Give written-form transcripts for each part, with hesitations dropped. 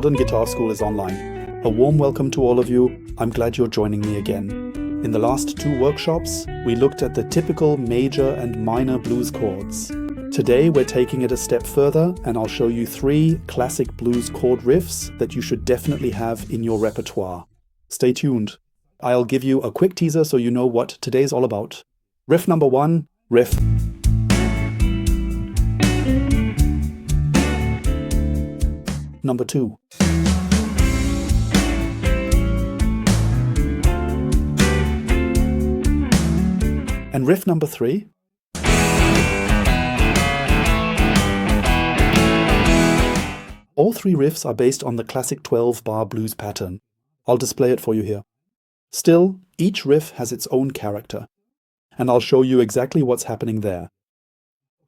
Modern Guitar School is online. A warm welcome to all of you. I'm glad you're joining me again. In the last 2 workshops, we looked at the typical major and minor blues chords. Today we're taking it a step further, and I'll show you 3 classic blues chord riffs that you should definitely have in your repertoire. Stay tuned. I'll give you a quick teaser so you know what today's all about. Riff number 1, Riff. Number 2. And riff number 3. All 3 riffs are based on the classic 12-bar blues pattern. I'll display it for you here. Still, each riff has its own character, and I'll show you exactly what's happening there.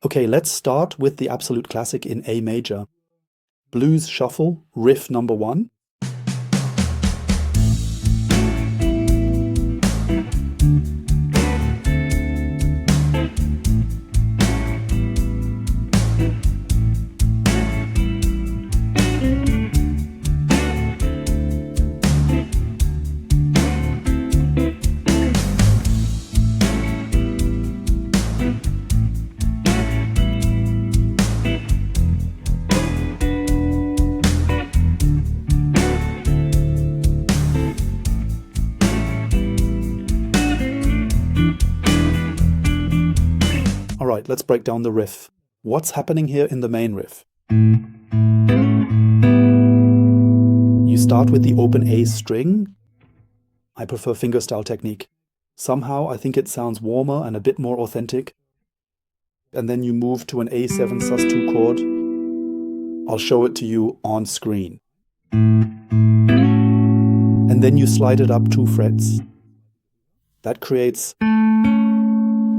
Okay, let's start with the absolute classic in A major. Blues Shuffle, riff number 1. Alright, let's break down the riff. What's happening here in the main riff? You start with the open A string. I prefer fingerstyle technique. Somehow I think it sounds warmer and a bit more authentic. And then you move to an A7 sus2 chord. I'll show it to you on screen. And then you slide it up 2 frets. That creates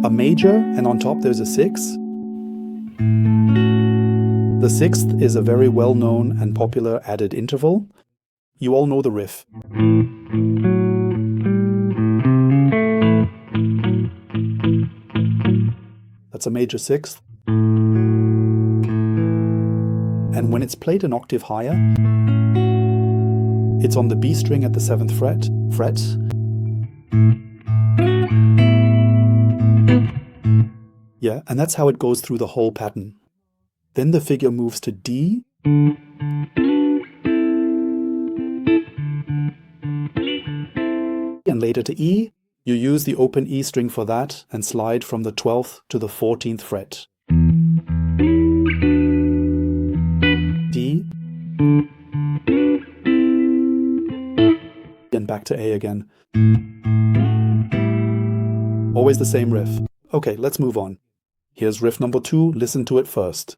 a major, and on top there's a 6. The 6th is a very well-known and popular added interval. You all know the riff. That's a major 6th. And when it's played an octave higher, it's on the B string at the 7th fret. Yeah, and that's how it goes through the whole pattern. Then the figure moves to D. And later to E. You use the open E string for that and slide from the 12th to the 14th fret. D. And back to A again. Always the same riff. Okay, let's move on. Here's riff number 2, listen to it first.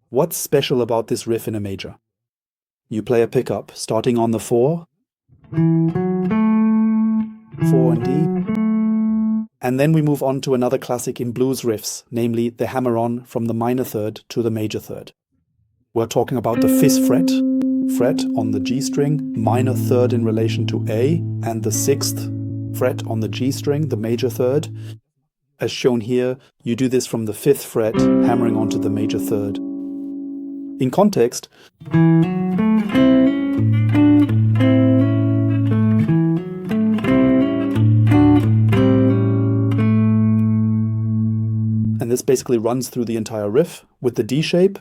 What's special about this riff in a major? You play a pickup starting on the 4 and D, and then we move on to another classic in blues riffs, namely the hammer-on from the minor 3rd to the major 3rd. We're talking about the 5th fret on the G string, minor 3rd in relation to A, and the 6th fret on the G string, the major 3rd. As shown here, you do this from the 5th fret, hammering onto the major 3rd. In context, and this basically runs through the entire riff with the D shape.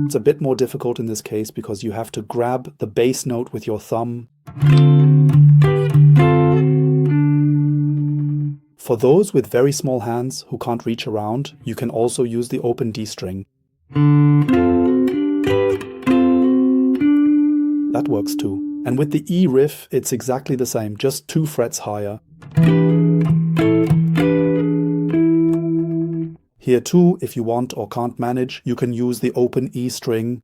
It's a bit more difficult in this case because you have to grab the bass note with your thumb. For those with very small hands who can't reach around, you can also use the open D string. That works too. And with the E riff, it's exactly the same, just 2 frets higher. Here too, if you want or can't manage, you can use the open E string.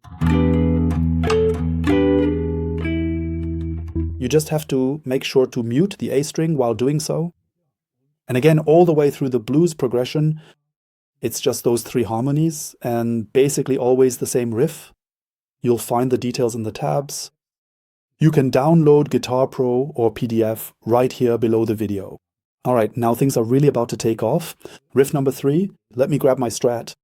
You just have to make sure to mute the A string while doing so. And again, all the way through the blues progression, it's just those 3 harmonies and basically always the same riff. You'll find the details in the tabs. You can download Guitar Pro or PDF right here below the video. All right, now things are really about to take off. Riff number 3, let me grab my Strat.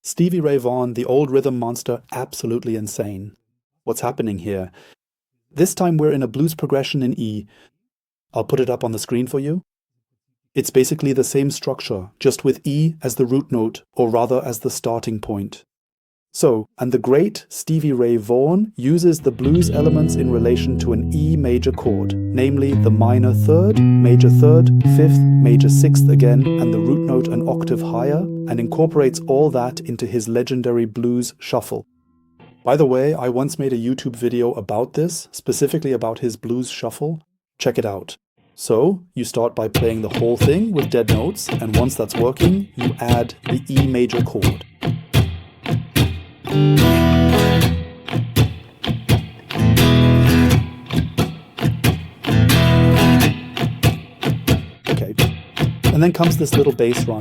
Stevie Ray Vaughan, the old rhythm monster, absolutely insane. What's happening here? This time we're in a blues progression in E. I'll put it up on the screen for you. It's basically the same structure, just with E as the root note, or rather as the starting point. So, and the great Stevie Ray Vaughan uses the blues elements in relation to an E major chord, namely the minor 3rd, major 3rd, 5th, major 6th again, and the root note an octave higher, and incorporates all that into his legendary blues shuffle. By the way, I once made a YouTube video about this, specifically about his blues shuffle. Check it out. So, you start by playing the whole thing with dead notes, and once that's working, you add the E major chord. Okay, and then comes this little bass run.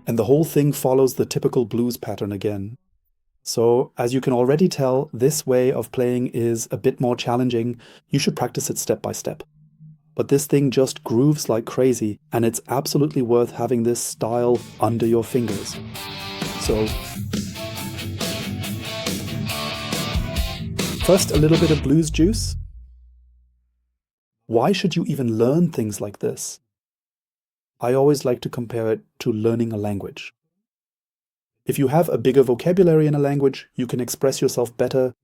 And the whole thing follows the typical blues pattern again. So, as you can already tell, this way of playing is a bit more challenging. You should practice it step by step. But this thing just grooves like crazy, and it's absolutely worth having this style under your fingers. So, first a little bit of blues juice. Why should you even learn things like this? I always like to compare it to learning a language. If you have a bigger vocabulary in a language, you can express yourself better.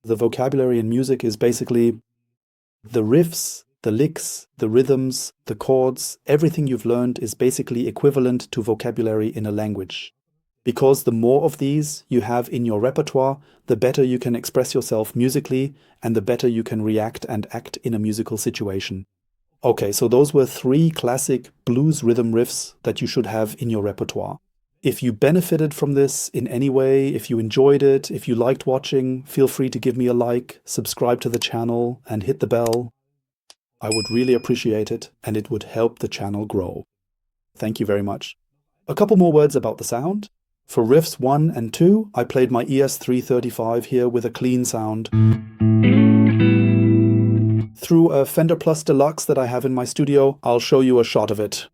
The vocabulary in music is basically the riffs, the licks, the rhythms, the chords. Everything you've learned is basically equivalent to vocabulary in a language. Because the more of these you have in your repertoire, the better you can express yourself musically and the better you can react and act in a musical situation. Okay, so those were 3 classic blues rhythm riffs that you should have in your repertoire. If you benefited from this in any way, if you enjoyed it, if you liked watching, feel free to give me a like, subscribe to the channel, and hit the bell. I would really appreciate it, and it would help the channel grow. Thank you very much. A couple more words about the sound. For riffs 1 and 2, I played my ES335 here with a clean sound. Through a Fender Plus Deluxe that I have in my studio, I'll show you a shot of it.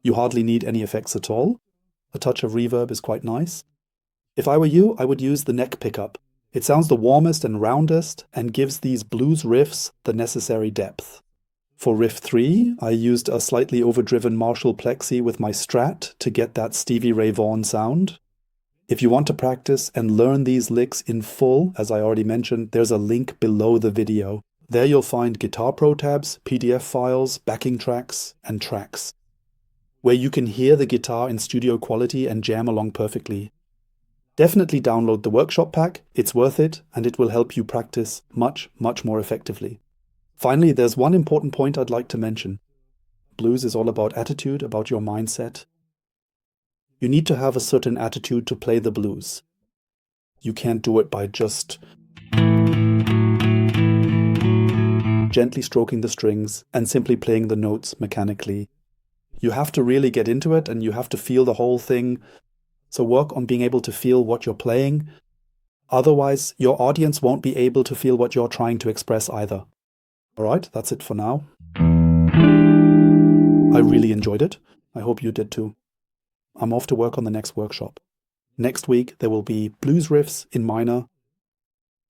You hardly need any effects at all. A touch of reverb is quite nice. If I were you, I would use the neck pickup. It sounds the warmest and roundest and gives these blues riffs the necessary depth. For riff 3, I used a slightly overdriven Marshall Plexi with my Strat to get that Stevie Ray Vaughan sound. If you want to practice and learn these licks in full, as I already mentioned, there's a link below the video. There you'll find Guitar Pro tabs, PDF files, backing tracks, and tracks, where you can hear the guitar in studio quality and jam along perfectly. Definitely download the workshop pack, it's worth it, and it will help you practice much, much more effectively. Finally, there's one important point I'd like to mention. Blues is all about attitude, about your mindset. You need to have a certain attitude to play the blues. You can't do it by just gently stroking the strings and simply playing the notes mechanically. You have to really get into it and you have to feel the whole thing. So work on being able to feel what you're playing. Otherwise, your audience won't be able to feel what you're trying to express either. All right, that's it for now. I really enjoyed it. I hope you did too. I'm off to work on the next workshop. Next week, there will be blues riffs in minor,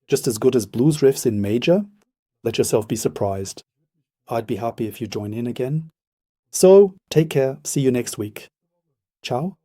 just as good as blues riffs in major. Let yourself be surprised. I'd be happy if you join in again. So, take care. See you next week. Ciao.